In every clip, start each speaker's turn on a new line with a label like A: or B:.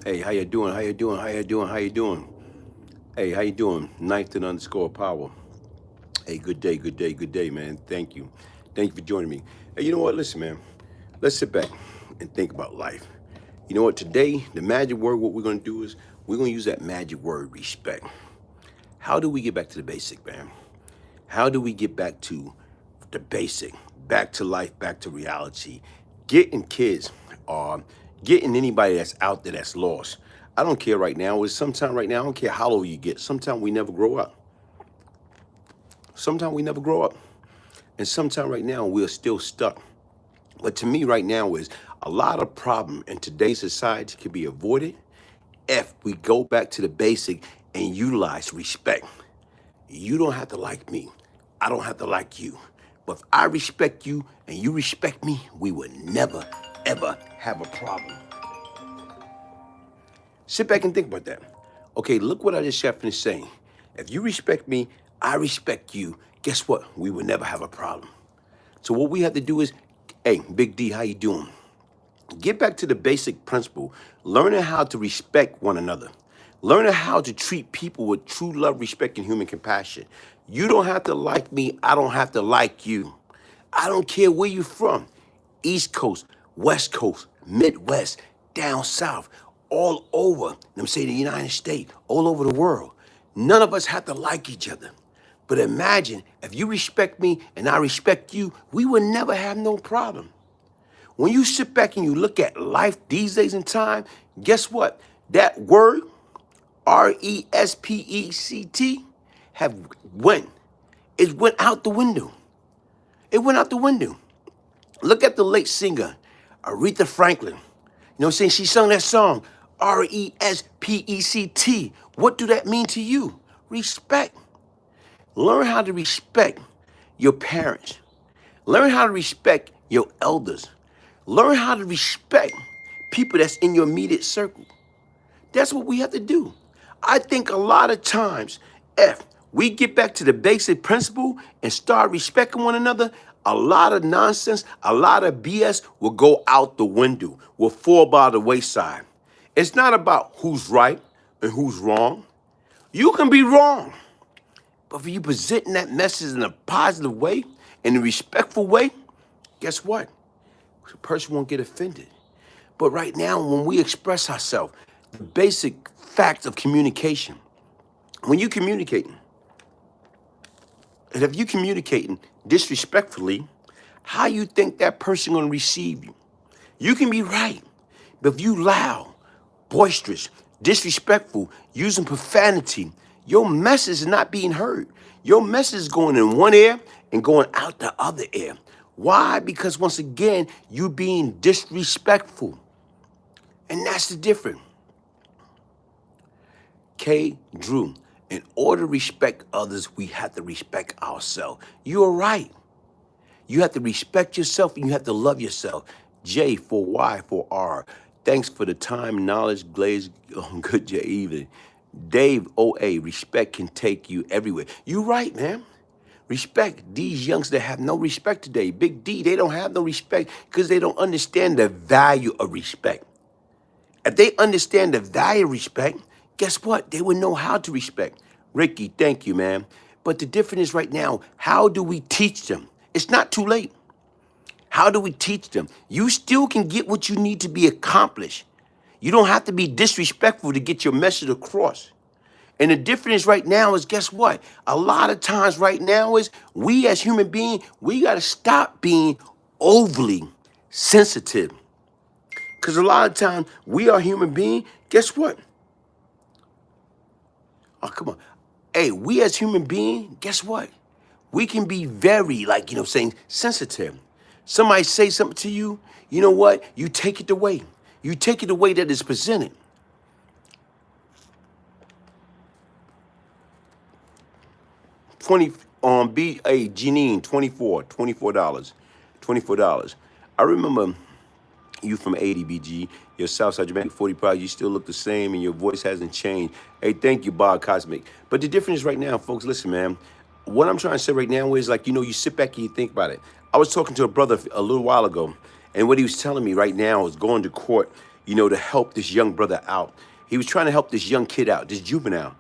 A: Hey, how you doing? How you doing? How you doing? How you doing? Hey, how you doing? Ninth and underscore power. Hey, good day, good day, good day, man. Thank you. Thank you for joining me. Hey, you know what? Listen, man. Let's sit back and think about life. You know what? Today, the magic word, what we're going to do is we're going to use that magic word, respect. How do we get back to the basic, man? How do we get back to the basic, back to life, back to reality? Getting kids, getting anybody that's out there that's lost. I don't care right now. It's sometime right now. I don't care how old you get. Sometimes we never grow up. Sometimes we never grow up, and sometimes right now we're still stuck. But to me, right now is a lot of problem in today's society can be avoided if we go back to the basic and utilize respect. You don't have to like me. I don't have to like you. But if I respect you and you respect me, we will never, ever have a problem. Sit back and think about that. Okay, look what I just finished saying. If you respect me, I respect you. Guess what? We will never have a problem. So what we have to do is, hey, Big D, how you doing? Get back to the basic principle, learning how to respect one another. Learning how to treat people with true love, respect, and human compassion. You don't have to like me. I don't have to like you. I don't care where you're from. East Coast, West Coast, Midwest, down south, all over, let me say the United States, all over the world. None of us have to like each other. But imagine if you respect me and I respect you, we would never have no problem. When you sit back and you look at life these days and time, guess what? That word, RESPECT, it went out the window. It went out the window. Look at the late singer, Aretha Franklin. You know what I'm saying? She sung that song, RESPECT. What do that mean to you? Respect. Learn how to respect your parents. Learn how to respect your elders. Learn how to respect people that's in your immediate circle. That's what we have to do. I think a lot of times, if we get back to the basic principle and start respecting one another, a lot of nonsense, a lot of BS will go out the window, will fall by the wayside. It's not about who's right and who's wrong. You can be wrong, but if you presenting that message in a positive way, in a respectful way, guess what? The person won't get offended. But right now, when we express ourselves, the basic facts of communication, when you communicating, and if you communicating disrespectfully, how you think that person gonna receive you? You can be right, but if you loud, boisterous, disrespectful, using profanity, your message is not being heard. Your message is going in one ear and going out the other ear. Why? Because once again, you being disrespectful. And that's the difference. K. Drew, in order to respect others, we have to respect ourselves. You're right. You have to respect yourself and you have to love yourself. J for Y for R. Thanks for the time, knowledge, Glaze. Oh, good day, evening. Dave OA, respect can take you everywhere. You're right, man. Respect. These youngsters that have no respect today. Big D, they don't have no respect because they don't understand the value of respect. If they understand the value of respect, guess what? They would know how to respect. Ricky, thank you, man. But the difference is right now, how do we teach them? It's not too late. How do we teach them? You still can get what you need to be accomplished. You don't have to be disrespectful to get your message across. And the difference right now is, guess what? A lot of times right now is we as human beings, we got to stop being overly sensitive. Because a lot of times we are human beings, guess what? Oh, come on. Hey, we as human beings, guess what? We can be very, saying sensitive. Somebody say something to you, you know what? You take it away. You take it away that is presented. Janine, $24. $24. I remember you from 80 BG, your Southside Jamaica 40 Pride, you still look the same and your voice hasn't changed. Hey, thank you, Bob Cosmic. But the difference is right now, folks, listen, man. What I'm trying to say right now is you sit back and you think about it. I was talking to a brother a little while ago, and what he was telling me right now is going to court. to help this young brother out. He was trying to help this young kid out, this juvenile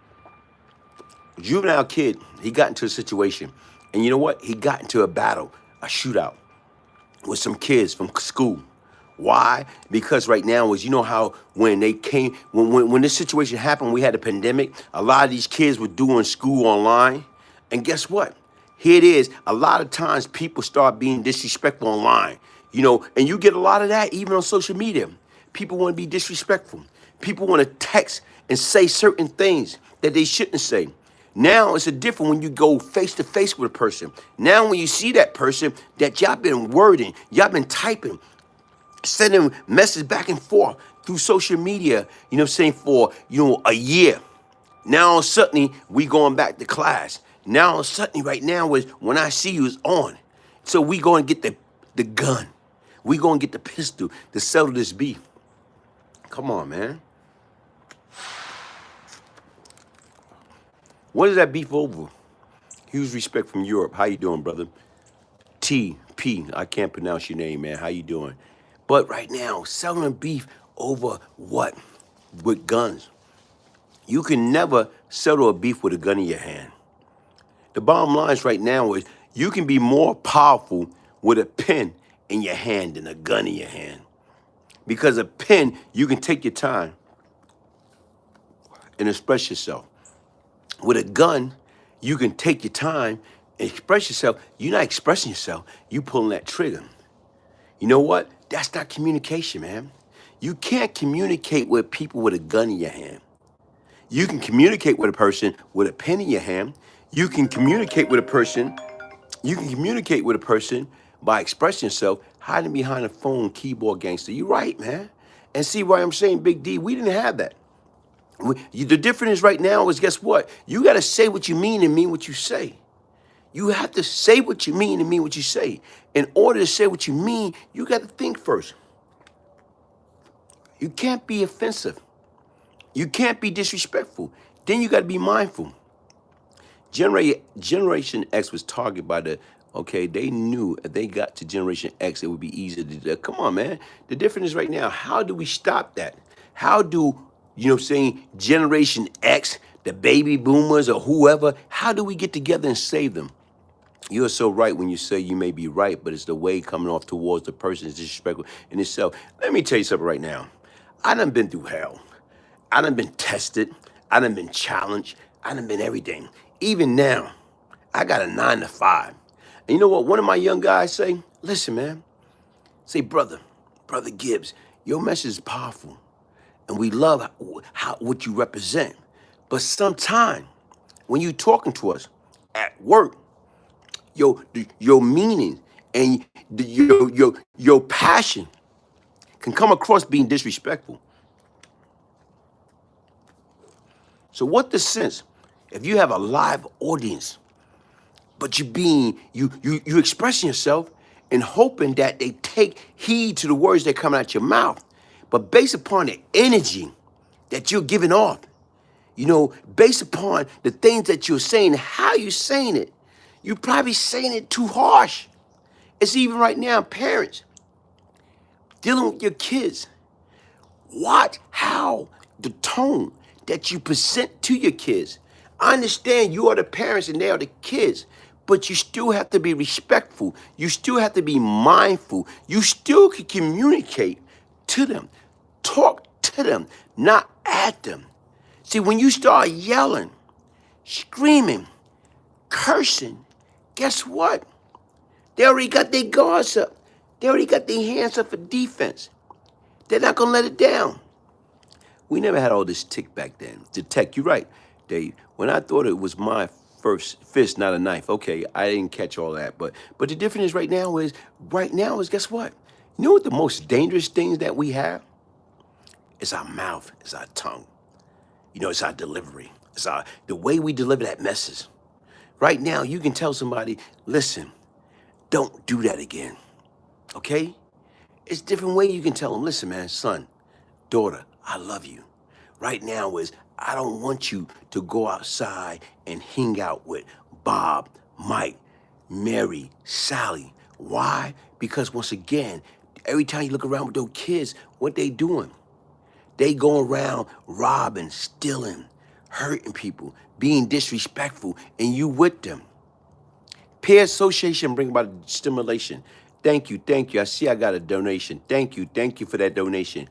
A: kid. He got into a situation, and you know what? He got into a battle, a shootout with some kids from school. Why? Because right now is, you know how when they came, when this situation happened, we had a pandemic, a lot of these kids were doing school online. And guess what? Here it is. A lot of times people start being disrespectful online, and you get a lot of that even on social media. People want to be disrespectful. People want to text and say certain things that they shouldn't say. Now it's a different when you go face to face with a person. Now when you see that person that y'all been wording, y'all been typing, sending messages back and forth through social media, for, a year. Now suddenly we going back to class. Now suddenly right now is when I see you is on. So we going to get the gun. We going to get the pistol to settle this beef. Come on, man. What is that beef over? Huge respect from Europe. How you doing, brother? TP, I can't pronounce your name, man. How you doing? But right now, selling beef over what? With guns. You can never settle a beef with a gun in your hand. The bottom line is right now is you can be more powerful with a pen in your hand than a gun in your hand. Because a pen, you can take your time and express yourself. With a gun, you can take your time and express yourself. You're not expressing yourself. You pulling that trigger. You know what? That's not communication, man. You can't communicate with people with a gun in your hand. You can communicate with a person with a pen in your hand. You can communicate with a person. You can communicate with a person by expressing yourself, hiding behind a phone, keyboard gangster. You're right, man. And see why I'm saying, Big D, we didn't have that. The difference right now is, guess what? You got to say what you mean and mean what you say. You have to say what you mean and mean what you say. In order to say what you mean, you got to think first. You can't be offensive. You can't be disrespectful. Then you got to be mindful. Generation X was targeted by they knew if they got to Generation X, it would be easy to do that. Come on, man. The difference is right now, how do we stop that? How do, Generation X, the baby boomers or whoever, how do we get together and save them? You're so right when you say you may be right, but it's the way coming off towards the person is disrespectful in itself. Let me tell you something right now. I done been through hell. I done been tested. I done been challenged. I done been everything. Even now, I got a 9 to 5. And you know what one of my young guys say? Listen, man. Say, brother Gibbs, your message is powerful. And we love what you represent. But sometime when you talking to us at work, your meaning and your passion can come across being disrespectful. So what the sense if you have a live audience, but you expressing yourself and hoping that they take heed to the words that come out your mouth, but based upon the energy that you're giving off, based upon the things that you're saying, how you're saying it, you're probably saying it too harsh. It's even right now, parents dealing with your kids. Watch how the tone that you present to your kids. I understand you are the parents and they are the kids, but you still have to be respectful. You still have to be mindful. You still can communicate to them, talk to them, not at them. See, when you start yelling, screaming, cursing, guess what? They already got their guards up. They already got their hands up for defense. They're not going to let it down. We never had all this tick back then. The tech, you're right, Dave. When I thought it was my first fist, not a knife, okay, I didn't catch all that. But the difference right now is guess what? You know what the most dangerous things that we have? It's our mouth, it's our tongue. It's our delivery. It's the way we deliver that message. Right now, you can tell somebody, listen, don't do that again, okay? It's a different way you can tell them, listen, man, son, daughter, I love you. Right now is, I don't want you to go outside and hang out with Bob, Mike, Mary, Sally. Why? Because once again, every time you look around with those kids, what they doing? They go around robbing, stealing, hurting people, being disrespectful, and you with them. Peer association bring about stimulation. Thank you, thank you. I see I got a donation. Thank you for that donation.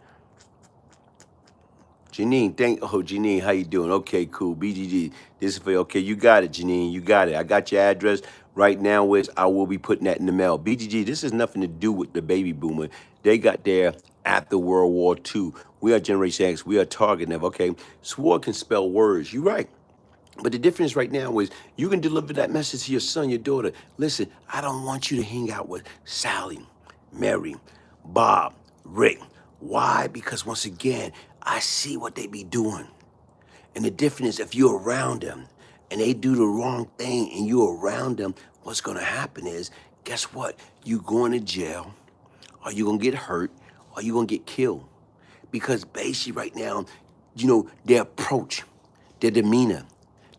A: Janine, Janine, how you doing? Okay, cool. BGG, this is for you. Okay, you got it, Janine, you got it. I got your address right now, which I will be putting that in the mail. BGG, this has nothing to do with the baby boomer. They got there after World War II. We are Generation X. We are targeting them, okay? SWORD can spell words. You're right. But the difference right now is you can deliver that message to your son, your daughter. Listen, I don't want you to hang out with Sally, Mary, Bob, Rick. Why? Because once again, I see what they be doing. And the difference is if you're around them and they do the wrong thing and you're around them, what's going to happen is, guess what? You going to jail, or you going to get hurt, or you going to get killed. Because basically right now, you know, their approach, their demeanor,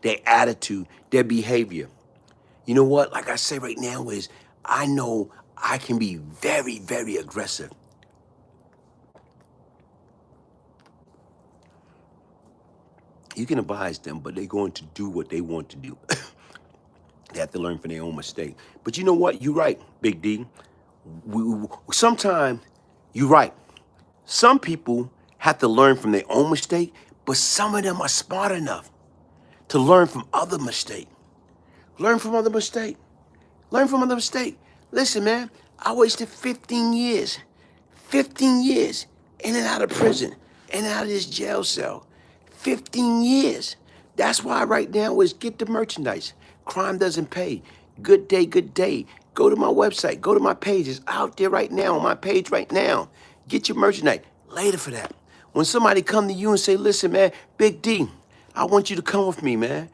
A: their attitude, their behavior. You know what? Like I say right now is, I know I can be very, very aggressive. You can advise them, but they're going to do what they want to do. They have to learn from their own mistake. But you know what? You're right, Big D. Sometimes you're right. Some people have to learn from their own mistake, but some of them are smart enough to learn from other mistakes. Learn from other mistakes. Learn from other mistakes. Listen, man, I wasted 15 years. 15 years in and out of prison, in and out of this jail cell. 15 years. That's why right now is get the merchandise. Crime doesn't pay. Good day, good day. Go to my website. Go to my page. It's out there right now on my page right now. Get your merchandise. Later for that. When somebody come to you and say, listen, man, Big D, I want you to come with me, man.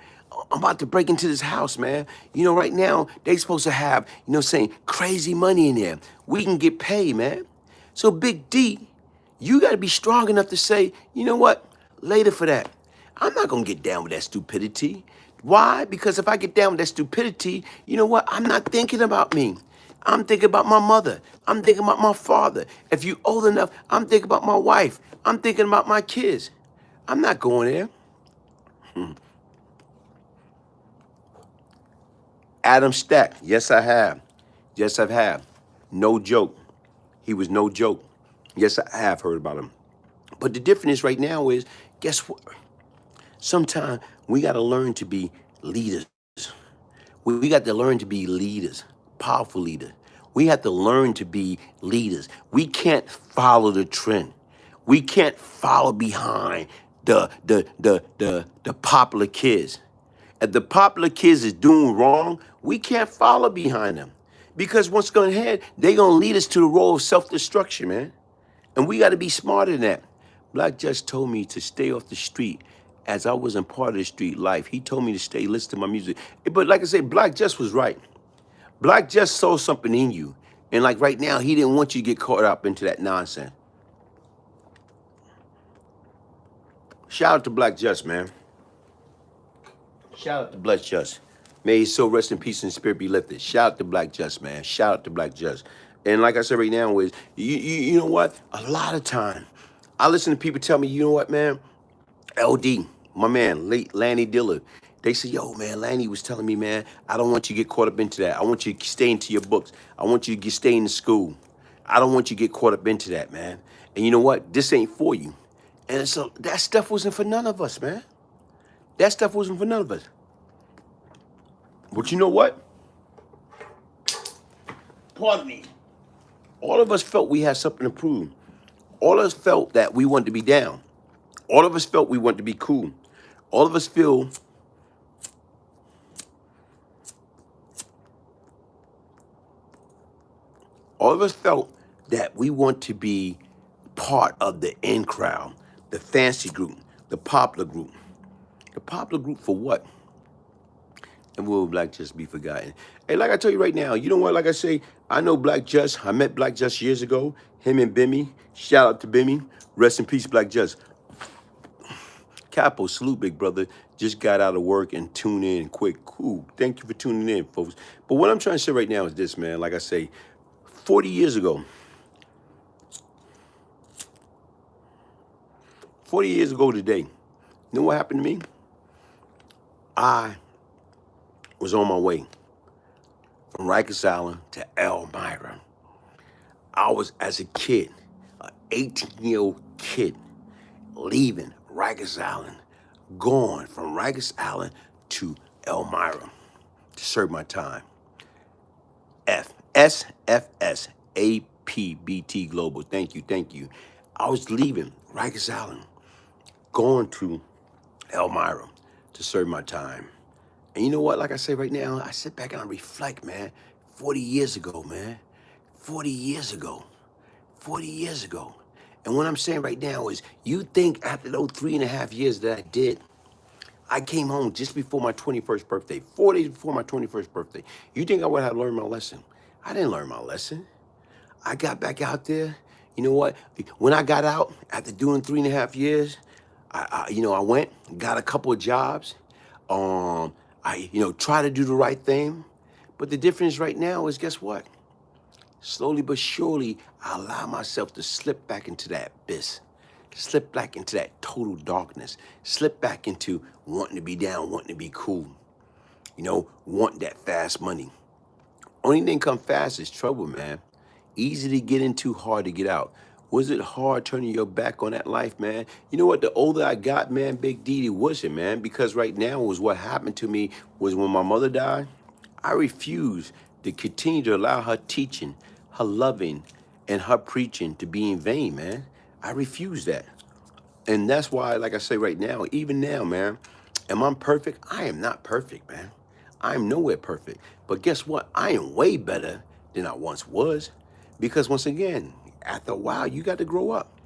A: I'm about to break into this house, man. You know, right now, they supposed to have, you know, saying crazy money in there. We can get paid, man. So Big D, you got to be strong enough to say, you know what? Later for that. I'm not going to get down with that stupidity. Why? Because if I get down with that stupidity, you know what? I'm not thinking about me. I'm thinking about my mother. I'm thinking about my father. If you're old enough, I'm thinking about my wife. I'm thinking about my kids. I'm not going there. Adam Stack. Yes, I have. Yes, I've had. No joke. He was no joke. Yes, I have heard about him. But the difference right now is, guess what? Sometimes we got to learn to be leaders. We got to learn to be leaders, powerful leaders. We have to learn to be leaders. We can't follow the trend. We can't follow behind the popular kids. If the popular kids is doing wrong, we can't follow behind them. Because what's going to happen, they're going to lead us to the role of self-destruction, man. And we got to be smarter than that. Black just told me to stay off the street as I wasn't part of the street life. He told me to stay, listen to my music. But like I said, Black just was right. Black just saw something in you. And like right now, he didn't want you to get caught up into that nonsense. Shout out to Black Just, man. Shout out to Black Just. May his soul rest in peace and spirit be lifted. Shout out to Black Just, man. Shout out to Black Just. And like I said right now, is you know what? A lot of time, I listen to people tell me, you know what, man? LD, my man, late Lanny Diller. They say, yo, man, Lanny was telling me, man, I don't want you to get caught up into that. I want you to stay into your books. I want you to stay in the school. I don't want you to get caught up into that, man. And you know what? This ain't for you. And so that stuff wasn't for none of us, man. That stuff wasn't for none of us. But you know what? Pardon me. All of us felt we had something to prove. All of us felt that we wanted to be down. All of us felt we wanted to be cool. All of us feel felt that we want to be part of the in crowd, the fancy group, the popular group. The popular group for what? And will Black Just be forgotten? Hey, like I tell you right now, you know what? Like I say, I know Black Just. I met Black Just years ago. Him and Bimmy. Shout out to Bimmy. Rest in peace, Black Just. Capo, salute, big brother. Just got out of work and tune in quick. Cool. Thank you for tuning in, folks. But what I'm trying to say right now is this, man. Like I say, 40 years ago, 40 years ago today, you know what happened to me? I was on my way from Rikers Island to Elmira. I was, as a kid, an 18-year-old kid, leaving Rikers Island, going from Rikers Island to Elmira to serve my time. SFS APBT Global. Thank you, thank you. I was leaving Rikers Island, going to Elmira to serve my time. And you know what? Like I say right now, I sit back and I reflect, man. 40 years ago, man. 40 years ago. 40 years ago. And what I'm saying right now is, you think after those 3.5 years that I did, I came home just before my 21st birthday, 4 days before my 21st birthday. You think I would have learned my lesson? I didn't learn my lesson. I got back out there. You know what? When I got out, after doing 3.5 years, I went, got a couple of jobs. I try to do the right thing. But the difference right now is, guess what? Slowly but surely, I allow myself to slip back into that abyss, slip back into that total darkness, slip back into wanting to be down, wanting to be cool, wanting that fast money. Only thing come fast is trouble, man. Easy to get into, hard to get out. Was it hard turning your back on that life, man? You know what? The older I got, man, Big D, it wasn't, man. Because right now was what happened to me was when my mother died, I refused to continue to allow her teaching, her loving, and her preaching to be in vain, man. I refuse that. And that's why, like I say right now, even now, man, am I perfect? I am not perfect, man. I am nowhere perfect. But guess what? I am way better than I once was. Because once again, after a while, you got to grow up.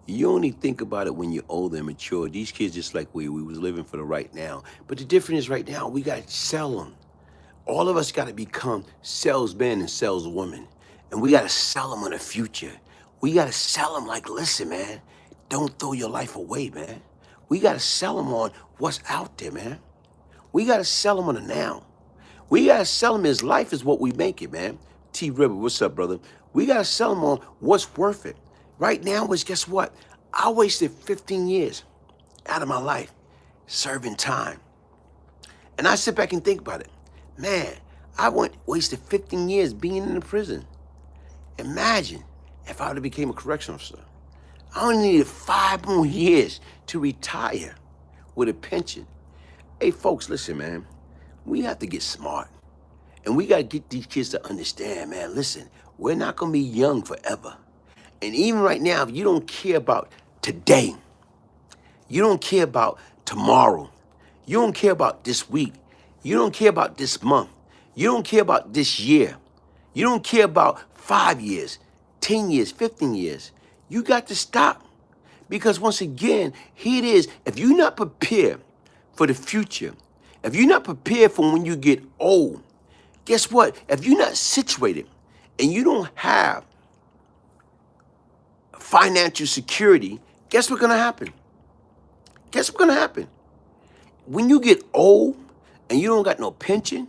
A: You only think about it when you're older and mature. These kids just like we was living for the right now. But the difference is right now, we got to sell them. All of us got to become salesmen and saleswomen. And we got to sell them on the future. We got to sell them like, listen, man, don't throw your life away, man. We got to sell them on what's out there, man. We got to sell them on the now. We got to sell them as life is what we make it, man. T. River, what's up, brother? We got to sell them on what's worth it. Right now is, guess what? I wasted 15 years out of my life serving time. And I sit back and think about it. Man, I wasted 15 years being in the prison. Imagine if I would have became a correction officer. I only needed 5 more years to retire with a pension. Hey, folks, listen, man. We have to get smart. And we got to get these kids to understand, man, listen, we're not going to be young forever. And even right now, if you don't care about today, you don't care about tomorrow, you don't care about this week, you don't care about this month, you don't care about this year, you don't care about 5 years, 10 years, 15 years, you got to stop. Because once again, here it is, if you're not prepared for the future, if you're not prepared for when you get old, guess what? If you're not situated and you don't have financial security, guess what's going to happen? Guess what's going to happen? When you get old and you don't got no pension,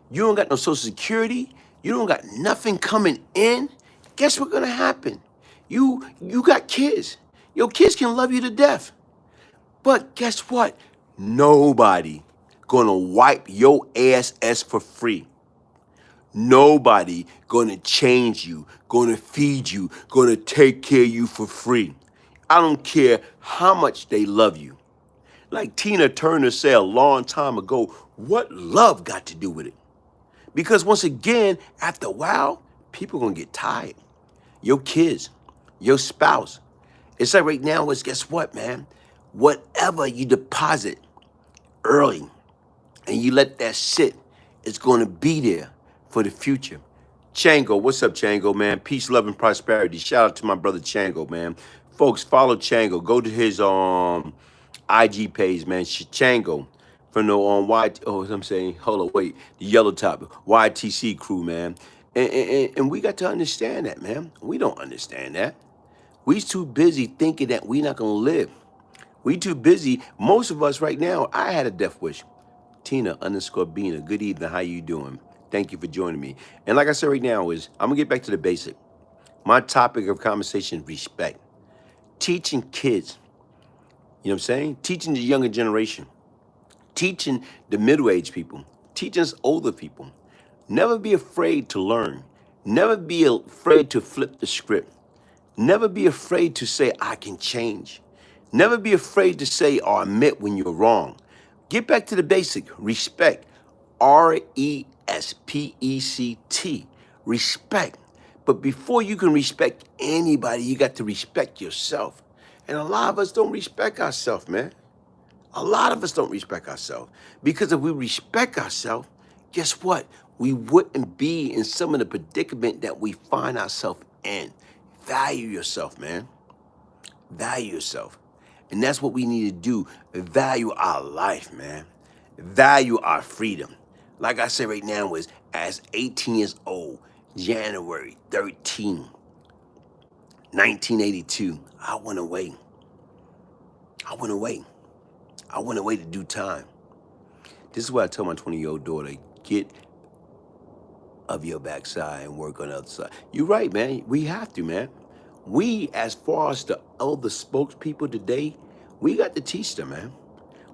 A: you don't got no social security, you don't got nothing coming in, guess what's going to happen? You got kids. Your kids can love you to death. But guess what? Nobody gonna wipe your ass for free. Nobody gonna change you, gonna feed you, gonna take care of you for free. I don't care how much they love you. Like Tina Turner said a long time ago, what love got to do with it? Because once again, after a while, people gonna get tired. Your kids, your spouse. It's like right now is, guess what, man? Whatever you deposit early and you let that sit, it's going to be there for the future. Chango, what's up, Chango, man? Peace, love, and prosperity. Shout out to my brother Chango, man. Folks, follow Chango. Go to his IG page, man. Chango from the I'm saying, hold on, wait, the yellow top, YTC crew, man. And we got to understand that, man. We don't understand that. We too busy thinking that we not gonna live. We too busy. Most of us right now, I had a death wish. Tina_Bina, good evening, how you doing? Thank you for joining me. And like I said right now is, I'm gonna get back to the basic. My topic of conversation is respect. Teaching kids, you know what I'm saying? Teaching the younger generation, teaching the middle-aged people, teaching us older people. Never be afraid to learn. Never be afraid to flip the script. Never be afraid to say, I can change. Never be afraid to say or admit when you're wrong. Get back to the basic. Respect. Respect. Respect. But before you can respect anybody, you got to respect yourself. And a lot of us don't respect ourselves, man. A lot of us don't respect ourselves. Because if we respect ourselves, guess what? We wouldn't be in some of the predicament that we find ourselves in. Value yourself, man. Value yourself. And that's what we need to do. Value our life, man. Value our freedom. Like I said right now, was as 18 years old, January 13, 1982, I went away. I went away. I went away to do time. This is what I tell my 20-year-old daughter, get of your backside and work on the other side. You're right, man. We have to, man. We, as far as the elder spokespeople today, we got to teach them, man.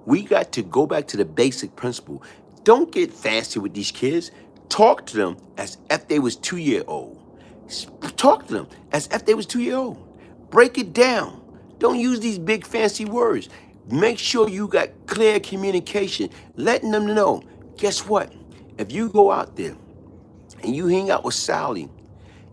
A: We got to go back to the basic principle. Don't get fancy with these kids. Talk to them as if they was 2-year-old. Talk to them as if they was 2-year-old. Break it down. Don't use these big fancy words. Make sure you got clear communication, letting them know, guess what? If you go out there and you hang out with Sally,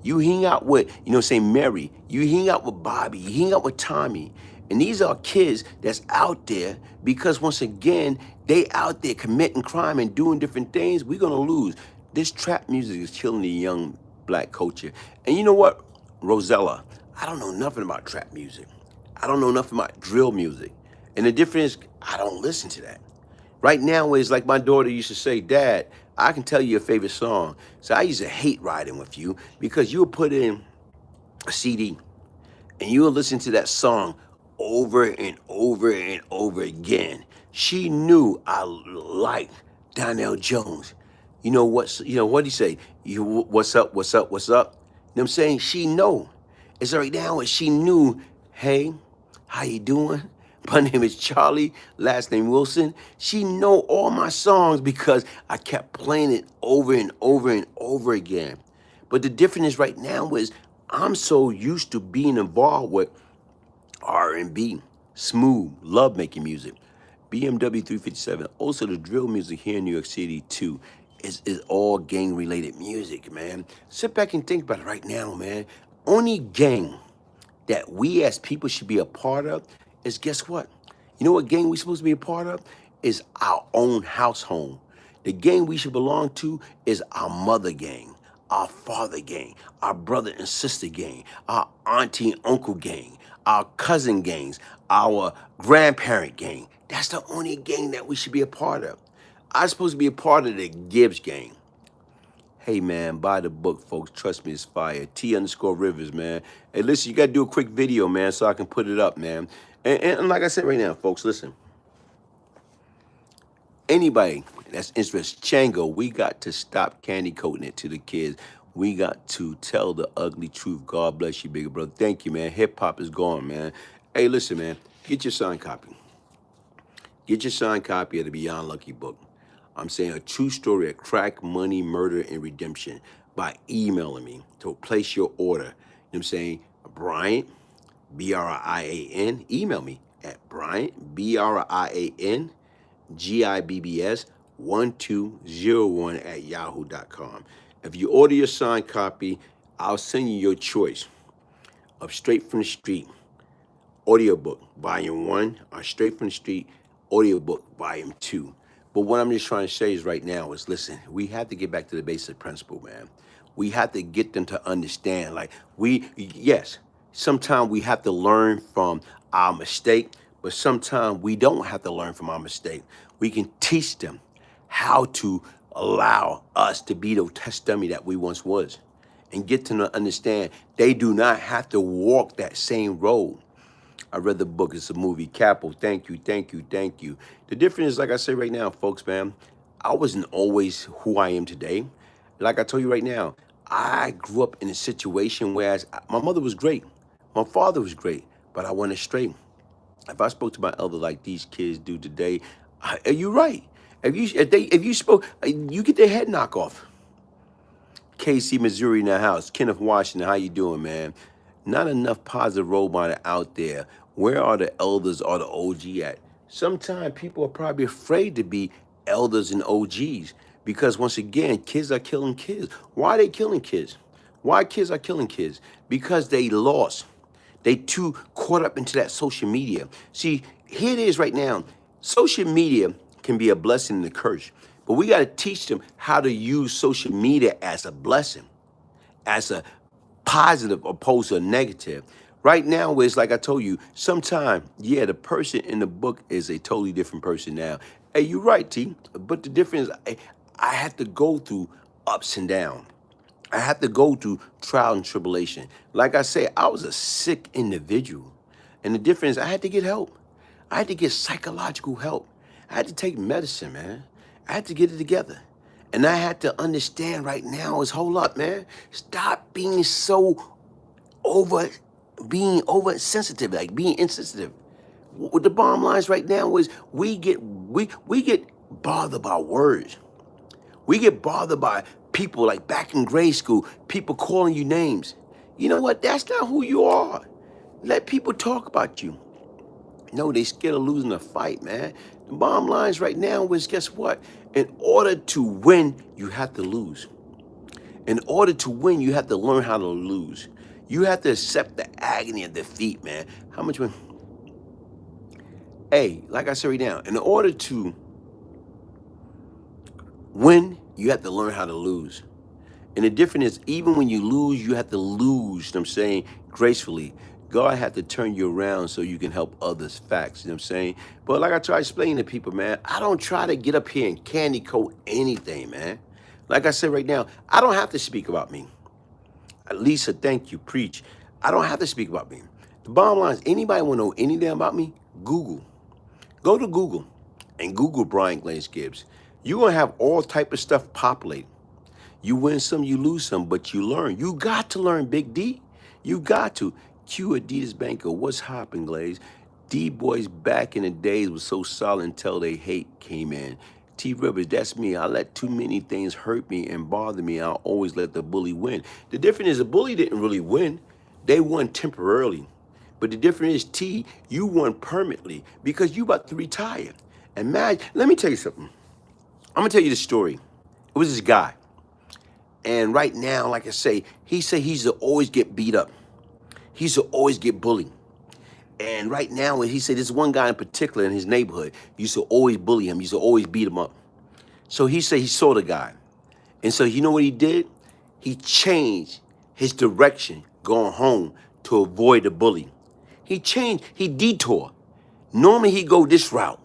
A: you hang out with, Mary, you hang out with Bobby, you hang out with Tommy. And these are kids that's out there because once again, they out there committing crime and doing different things. We're gonna lose. This trap music is killing the young black culture. And you know what, Rosella, I don't know nothing about trap music. I don't know nothing about drill music. And the difference is, I don't listen to that. Right now, it's like my daughter used to say, Dad, I can tell you your favorite song. So I used to hate riding with you because you would put in a CD and you would listen to that song over and over and over again. She knew I liked Donnell Jones. What he say? What's up, what's up, what's up? You know what I'm saying? She know. It's right now, and she knew, hey, how you doing? My name is Charlie, last name Wilson. She know all my songs because I kept playing it over and over and over again. But the difference right now is I'm so used to being involved with R&B, smooth, love-making music, BMW 357, also the drill music here in New York City too. Is all gang-related music, man. Sit back and think about it right now, man. Only gang that we as people should be a part of is, guess what? You know what gang we supposed to be a part of? Is our own household. The gang we should belong to is our mother gang, our father gang, our brother and sister gang, our auntie and uncle gang, our cousin gangs, our grandparent gang. That's the only gang that we should be a part of. I'm supposed to be a part of the Gibbs gang. Hey, man, buy the book, folks. Trust me, it's fire. T_Rivers, man. Hey, listen, you got to do a quick video, man, so I can put it up, man. And like I said right now, folks, listen. Anybody that's interested, Chango, we got to stop candy coating it to the kids. We got to tell the ugly truth. God bless you, bigger brother. Thank you, man. Hip-hop is gone, man. Hey, listen, man, get your signed copy. Get your signed copy of the Beyond Lucky book. I'm saying a true story of crack, money, murder, and redemption by emailing me to place your order. You know what I'm saying? Brian, Brian, email me at Brian, Brian, Gibbs 1201 at yahoo.com. If you order your signed copy, I'll send you your choice of Straight from the Street audiobook, Volume 1, or Straight from the Street audiobook, Volume 2. But what I'm just trying to say is right now is, listen, we have to get back to the basic principle, man. We have to get them to understand, yes, sometimes we have to learn from our mistake, but sometimes we don't have to learn from our mistake. We can teach them how to allow us to be the test dummy that we once was and get them to understand they do not have to walk that same road. I read the book. It's a movie. Capo, thank you, thank you, thank you. The difference is, like I say right now, folks, man, I wasn't always who I am today. Like I told you right now, I grew up in a situation where my mother was great, my father was great, but I went astray. If I spoke to my elder like these kids do today, are you right? If you spoke, you get their head knocked off. KC, Missouri in the house. Kenneth Washington, how you doing, man? Not enough positive role model out there. Where are the elders or the OG at? Sometimes people are probably afraid to be elders and OGs because once again, kids are killing kids. Why are they killing kids? Why kids are killing kids? Because they lost. They too caught up into that social media. See, here it is right now. Social media can be a blessing and a curse, but we got to teach them how to use social media as a blessing, as a positive opposed to a negative. Right now, it's like I told you, sometime, yeah, the person in the book is a totally different person now. Hey, you're right, T. But the difference, I had to go through ups and downs. I had to go through trial and tribulation. Like I said, I was a sick individual. And the difference, I had to get help. I had to get psychological help. I had to take medicine, man. I had to get it together. And I had to understand right now is, hold up, man. Stop being so being oversensitive, like being insensitive. What the bottom line is right now is we get bothered by words. We get bothered by people like back in grade school, people calling you names. You know what? That's not who you are. Let people talk about you. No, they scared of losing a fight, man. The bottom line is right now is, guess what? In order to win, you have to lose. In order to win, you have to learn how to lose. You have to accept the agony of defeat, man. How much when? Hey, like I said right now, in order to win, you have to learn how to lose. And the difference is, even when you lose, you have to lose, you know what I'm saying, gracefully. God had to turn you around so you can help others. Facts, you know what I'm saying? But like I try to explain to people, man, I don't try to get up here and candy coat anything, man. Like I said right now, I don't have to speak about me. Lisa, thank you, preach. I don't have to speak about me. The bottom line is, anybody want to know anything about me? Google. Go to Google and Google Brian Glaze Gibbs. You're going to have all type of stuff populate. You win some, you lose some, but you learn. You got to learn, Big D. You got to. Q Adidas Banker, what's hopping, Glaze? D-boys back in the days was so solid until they hate came in. T Rivers, that's me. I let too many things hurt me and bother me. I'll always let the bully win. The difference is the bully didn't really win. They won temporarily. But the difference is, T, you won permanently because you about to retire. And man, let me tell you something. I'm going to tell you the story. It was this guy. And right now, like I say, he said he used to always get beat up. He used to always get bullied. And right now, he said this one guy in particular in his neighborhood used to always bully him, used to always beat him up. So he said he saw the guy. And so you know what he did? He changed his direction going home to avoid the bully. He changed, he detoured. Normally he'd go this route,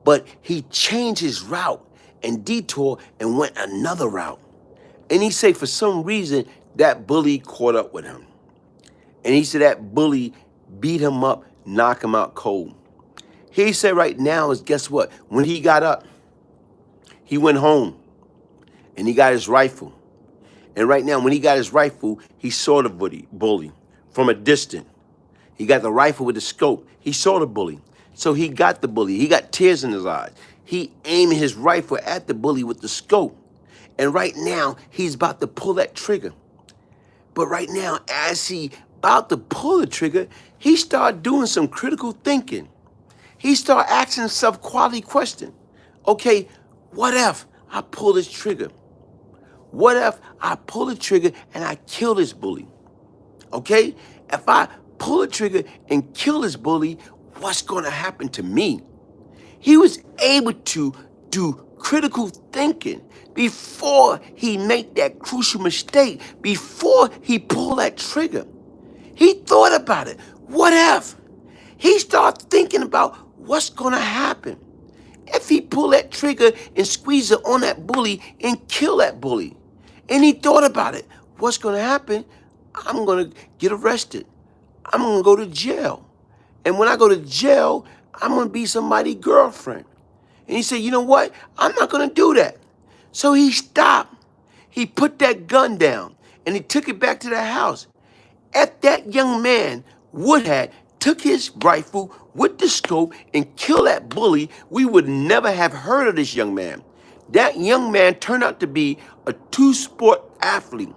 A: but he changed his route and detoured and went another route. And he said for some reason that bully caught up with him. And he said that bully beat him up, knocked him out cold. He said right now is, guess what? When he got up, he went home and he got his rifle. And right now, when he got his rifle, he saw the bully from a distance. He got the rifle with the scope. He saw the bully. So he got the bully. He got tears in his eyes. He aimed his rifle at the bully with the scope. And right now, he's about to pull that trigger. But right now, as he about to pull the trigger, he started doing some critical thinking. He started asking himself quality question. Okay, what if I pull this trigger? What if I pull the trigger and I kill this bully? Okay, if I pull the trigger and kill this bully, what's going to happen to me? He was able to do critical thinking before he made that crucial mistake, before he pulled that trigger. He thought about it. What if? He started thinking about what's going to happen if he pull that trigger and squeeze it on that bully and kill that bully. And he thought about it. What's going to happen? I'm going to get arrested. I'm going to go to jail. And when I go to jail, I'm going to be somebody's girlfriend. And he said, you know what? I'm not going to do that. So he stopped. He put that gun down. and he took it back to the house. If that young man would have took his rifle with the scope and killed that bully, we would never have heard of this young man. That young man turned out to be a two-sport athlete.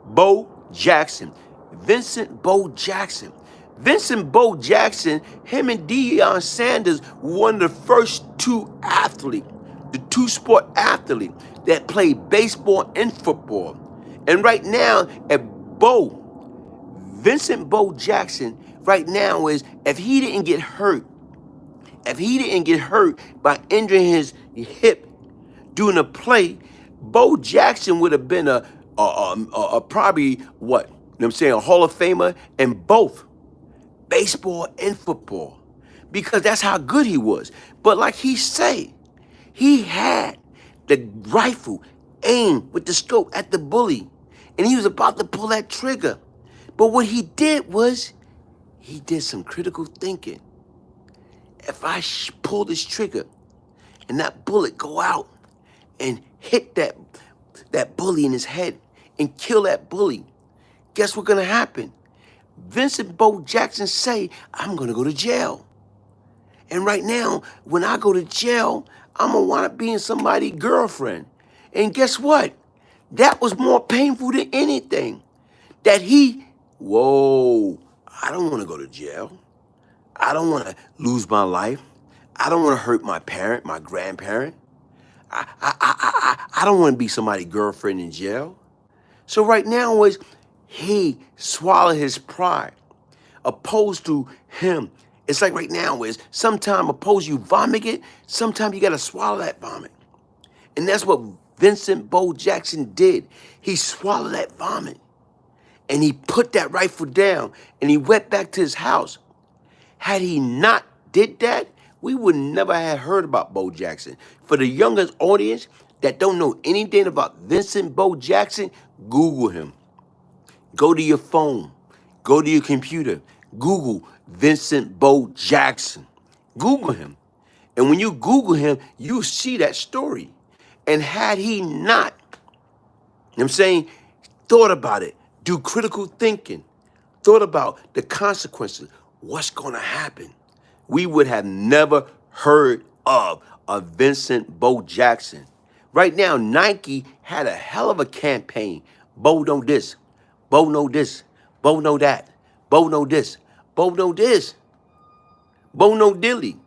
A: Bo Jackson, Vincent Bo Jackson. Vincent Bo Jackson, him and Deion Sanders were one of the first two athletes, the two-sport athlete that played baseball and football. And right now, Vincent Bo Jackson, right now is, if he didn't get hurt by injuring his hip during a play, Bo Jackson would have been a probably what? You know what I'm saying? A Hall of Famer in both baseball and football, because that's how good he was. But like he said, he had the rifle aimed with the scope at the bully, and he was about to pull that trigger. But what he did was, he did some critical thinking. If I pull this trigger and that bullet go out and hit that bully in his head and kill that bully, guess what's gonna happen? Vincent Bo Jackson say, I'm gonna go to jail. And right now, when I go to jail, I'm gonna wind up being somebody's girlfriend. And guess what? That was more painful than anything. I don't wanna go to jail. I don't wanna lose my life. I don't wanna hurt my parent, my grandparent. I don't wanna be somebody's girlfriend in jail. So right now is, he swallowed his pride. Opposed to him, it's like right now is, sometimes opposed you vomit it, sometimes you gotta swallow that vomit. And that's what Vincent Bo Jackson did. He swallowed that vomit. And he put that rifle down and he went back to his house. Had he not did that, we would never have heard about Bo Jackson. For the youngest audience that don't know anything about Vincent Bo Jackson, Google him. Go to your phone, go to your computer, Google Vincent Bo Jackson. Google him. And when you Google him, you see that story. And had he not, you know what I'm saying, thought about it, do critical thinking, thought about the consequences, what's gonna happen, we would have never heard of a Vincent Bo Jackson. Right now, Nike had a hell of a campaign. Bo know this, Bo know this, Bo know that, Bo know this, Bo know this, Bo know dilly.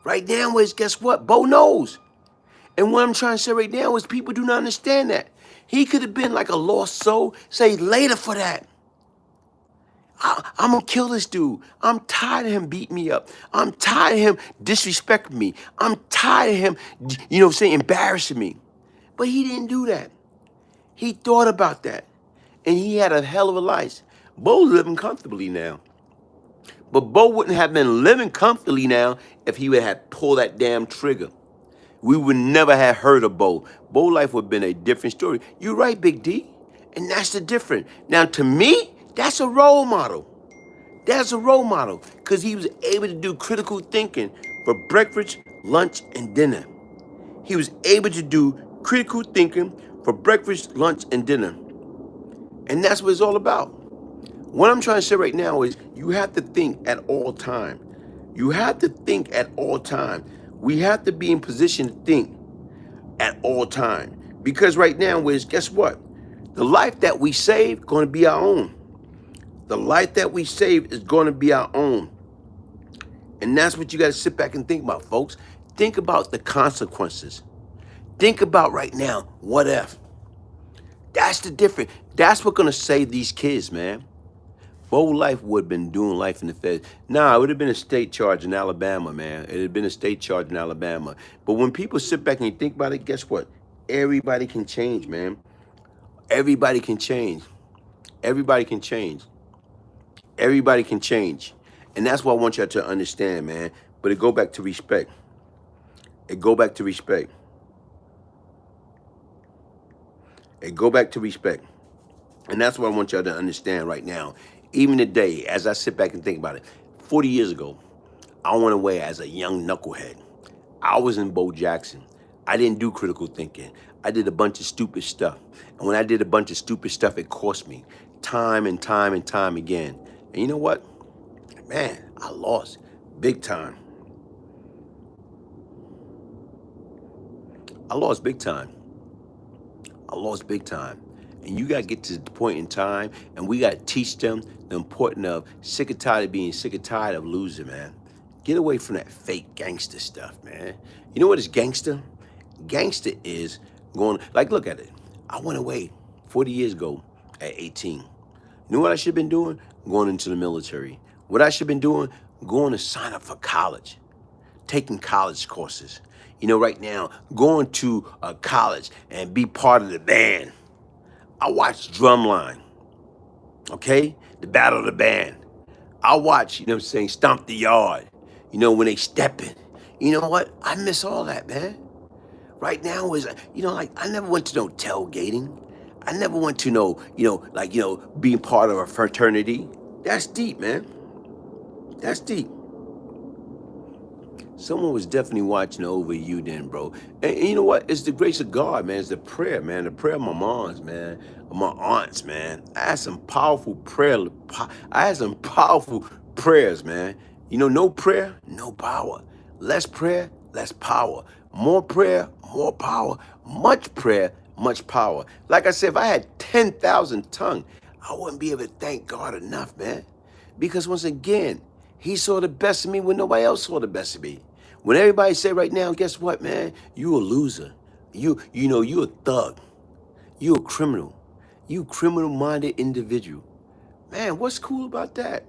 A: Right now is, guess what? Bo knows. And what I'm trying to say right now is, people do not understand that. He could have been like a lost soul, say later for that. I'm gonna kill this dude. I'm tired of him beating me up. I'm tired of him disrespecting me. I'm tired of him, you know what I'm saying, embarrassing me. But he didn't do that. He thought about that. And he had a hell of a life. Bo's living comfortably now. But Bo wouldn't have been living comfortably now if he would have pulled that damn trigger. We would never have heard of Bo. Bo life would have been a different story. You're right, Big D. And that's the difference. Now, to me, that's a role model. That's a role model, because he was able to do critical thinking for breakfast, lunch, and dinner. He was able to do critical thinking for breakfast, lunch, and dinner. And that's what it's all about. What I'm trying to say right now is, you have to think at all time. You have to think at all time. We have to be in position to think at all time. Because right now is, guess what? The life that we save going to be our own. The life that we save is going to be our own. And that's what you got to sit back and think about, folks. Think about the consequences. Think about right now, what if? That's the difference. That's what's going to save these kids, man. Bo life would have been doing life in the feds. Nah, it would have been a state charge in Alabama, man. It had been a state charge in Alabama. But when people sit back and you think about it, guess what? Everybody can change, man. Everybody can change. Everybody can change. Everybody can change. And that's what I want y'all to understand, man. But it go back to respect. It go back to respect. It go back to respect. And that's what I want y'all to understand right now. Even today, as I sit back and think about it, 40 years ago, I went away as a young knucklehead. I was in Bo Jackson. I didn't do critical thinking. I did a bunch of stupid stuff. And when I did a bunch of stupid stuff, it cost me time and time and time again. And you know what? Man, I lost big time. I lost big time. I lost big time. And you got to get to the point in time, and we got to teach them the importance of sick and tired of being sick and tired of losing, man. Get away from that fake gangster stuff, man. You know what is gangster? Gangster is going, like, look at it. I went away 40 years ago at 18. You know what I should have been doing? Going into the military. What I should have been doing? Going to sign up for college, taking college courses. You know, right now, going to a college and be part of the band. I watch Drumline, okay? The Battle of the Band. I watch, you know what I'm saying, Stomp the Yard, you know, when they stepping. You know what? I miss all that, man. Right now is, you know, like, I never went to no tailgating. I never went to no, being part of a fraternity. That's deep, man. That's deep. Someone was definitely watching over you then, bro. And you know what? It's the grace of God, man. It's the prayer, man. The prayer of my moms, man. Of my aunts, man. I had some powerful prayers, man. You know, no prayer, no power. Less prayer, less power. More prayer, more power. Much prayer, much power. Like I said, if I had 10,000 tongues, I wouldn't be able to thank God enough, man. Because once again, he saw the best of me when nobody else saw the best of me. When everybody say right now, guess what, man? You a loser. You a thug. You a criminal. You criminal-minded individual. Man, what's cool about that?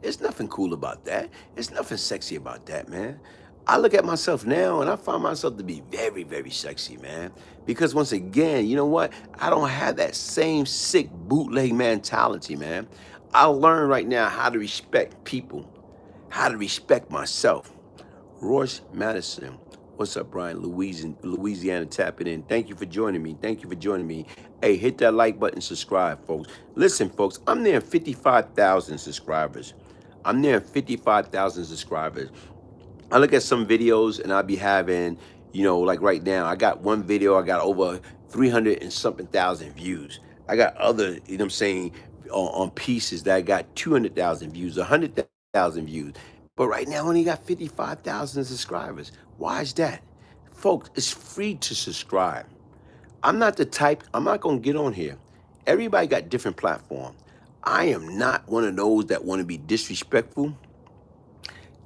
A: There's nothing cool about that. There's nothing sexy about that, man. I look at myself now and I find myself to be very, very sexy, man. Because once again, you know what? I don't have that same sick bootleg mentality, man. I learn right now how to respect people, how to respect myself. Royce Madison. What's up, Brian? Louisiana tapping in. Thank you for joining me. Thank you for joining me. Hey, hit that like button, subscribe, folks. Listen, folks, I'm near 55,000 subscribers. I'm near 55,000 subscribers. I look at some videos and I'll be having, you know, like right now, I got one video, I got over 300 and something thousand views. I got other, you know what I'm saying, on pieces that I got 200,000 views, 100,000 views. But right now, I only got 55,000 subscribers. Why is that? Folks, it's free to subscribe. I'm not the type, I'm not going to get on here. Everybody got different platforms. I am not one of those that want to be disrespectful.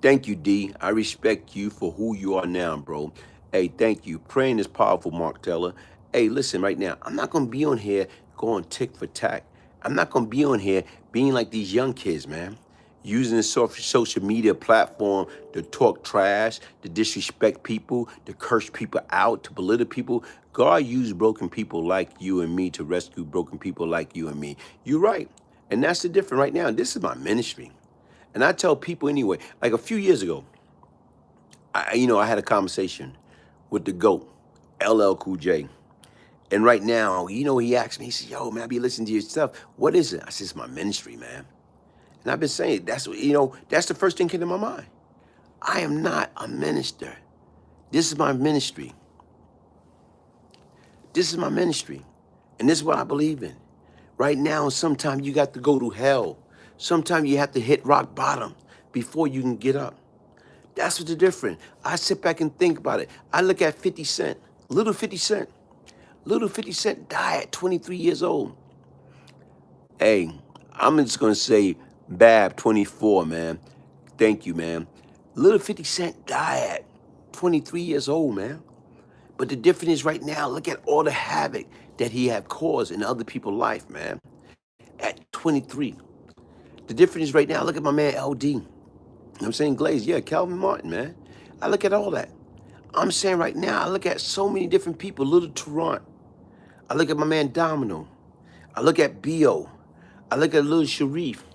A: Thank you, D. I respect you for who you are now, bro. Hey, thank you. Praying is powerful, Mark Teller. Hey, listen, right now, I'm not going to be on here going tick for tack. I'm not going to be on here being like these young kids, man. Using the social media platform to talk trash, to disrespect people, to curse people out, to belittle people. God used broken people like you and me to rescue broken people like you and me. You're right. And that's the difference right now. This is my ministry. And I tell people anyway, like a few years ago, I had a conversation with the GOAT, LL Cool J. And right now, he asked me, he said, yo, man, I be listening to your stuff. What is it? I said, it's my ministry, man. And I've been saying, that's the first thing came to my mind. I am not a minister. This is my ministry. This is my ministry. And this is what I believe in. Right now, sometimes you got to go to hell. Sometimes you have to hit rock bottom before you can get up. That's what the difference. I sit back and think about it. I look at 50 Cent, little 50 Cent. Little 50 Cent died at 23 years old. Hey, I'm just going to say Bab 24, man. Thank you, man. Little 50 Cent died at 23 years old, man. But the difference is right now, look at all the havoc that he have caused in other people's life, man. At 23. The difference is right now, look at my man LD. You know what I'm saying? Glaze, yeah, Calvin Martin, man. I look at all that. I'm saying right now, I look at so many different people, Little Toronto. I look at my man Domino. I look at B.O. I look at Lil Sharif.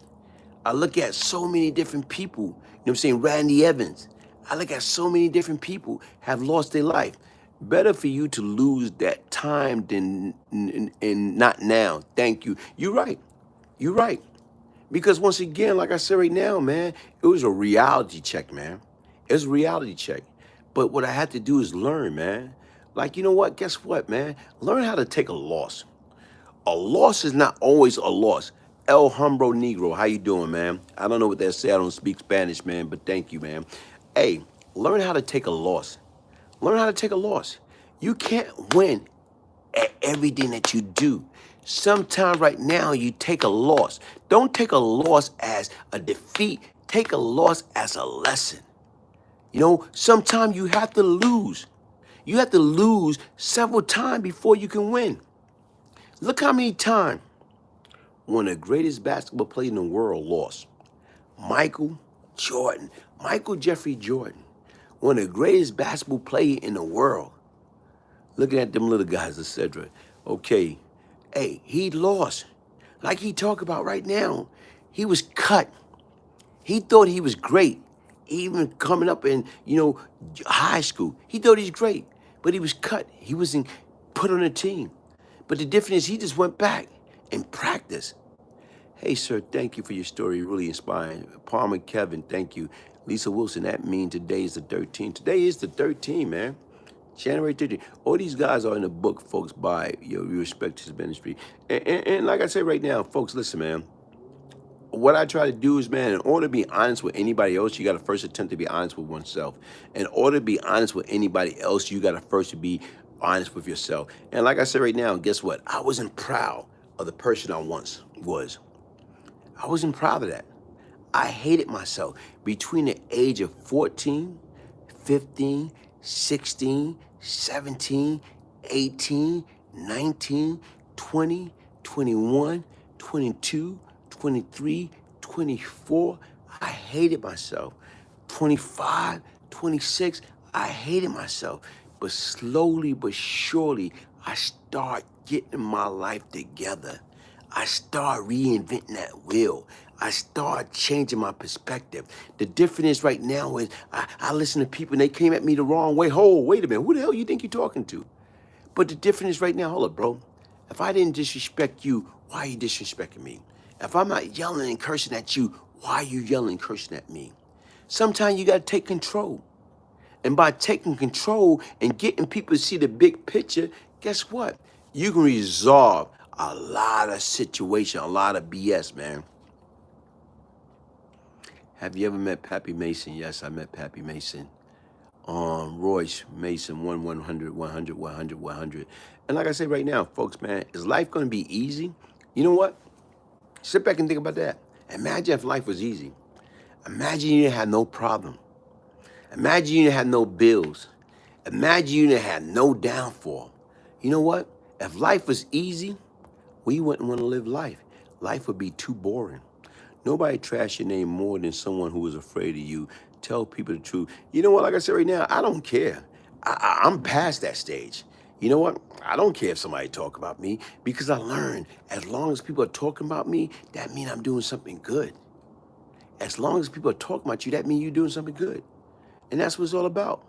A: I look at so many different people. You know what I'm saying? Randy Evans. I look at so many different people have lost their life. Better for you to lose that time than not now. Thank you. You're right. You're right. Because once again, like I said right now, man, it was a reality check, man. It was a reality check. But what I had to do is learn, man. Like, you know what? Guess what, man? Learn how to take a loss. A loss is not always a loss. El Hombro Negro, how you doing, man? I don't know what that say. I don't speak Spanish, man, but thank you, man. Hey, learn how to take a loss. Learn how to take a loss. You can't win at everything that you do. Sometime right now, you take a loss. Don't take a loss as a defeat. Take a loss as a lesson. You know, sometimes you have to lose. You have to lose several times before you can win. Look how many times one of the greatest basketball players in the world lost. Michael Jordan. Michael Jeffrey Jordan. One of the greatest basketball players in the world. Looking at them little guys, etc. Okay. Hey, he lost. Like he talk about right now. He was cut. He thought he was great. Even coming up in, high school. He thought he's great. But he was cut. He wasn't put on a team. But the difference is he just went back and practiced. Hey, sir, thank you for your story. Really inspiring. Palmer Kevin, thank you. Lisa Wilson, that means today is the 13th. Today is the 13th, man. January 13th. All these guys are in the book, folks, by your respect his ministry. And like I say right now, folks, listen, man. What I try to do is, man, in order to be honest with anybody else, you got to first attempt to be honest with oneself. In order to be honest with anybody else, you got to first be honest with yourself. And like I said right now, guess what? I wasn't proud of the person I once was. I wasn't proud of that. I hated myself. Between the age of 14, 15, 16, 17, 18, 19, 20, 21, 22, 23, 24, I hated myself. 25, 26, I hated myself. But slowly but surely, I start getting my life together. I start reinventing that wheel. I start changing my perspective. The difference right now is I listen to people and they came at me the wrong way. Wait a minute, who the hell you think you're talking to? But the difference right now, hold up, bro. If I didn't disrespect you, why are you disrespecting me? If I'm not yelling and cursing at you, why are you yelling and cursing at me? Sometimes you got to take control. And by taking control and getting people to see the big picture, guess what? You can resolve a lot of situation, a lot of BS, man. Have you ever met Pappy Mason? Yes, I met Pappy Mason. Royce Mason, 100, 100, 100, 100. And like I say right now, folks, man, is life going to be easy? You know what? Sit back and think about that. Imagine if life was easy. Imagine you didn't have no problem. Imagine you didn't have no bills. Imagine you didn't have no downfall. You know what? If life was easy, we wouldn't want to live life. Life would be too boring. Nobody trash your name more than someone who is afraid of you. Tell people the truth. You know what? Like I said right now, I don't care. I'm past that stage. You know what? I don't care if somebody talk about me because I learned as long as people are talking about me, that means I'm doing something good. As long as people are talking about you, that means you're doing something good. And that's what it's all about.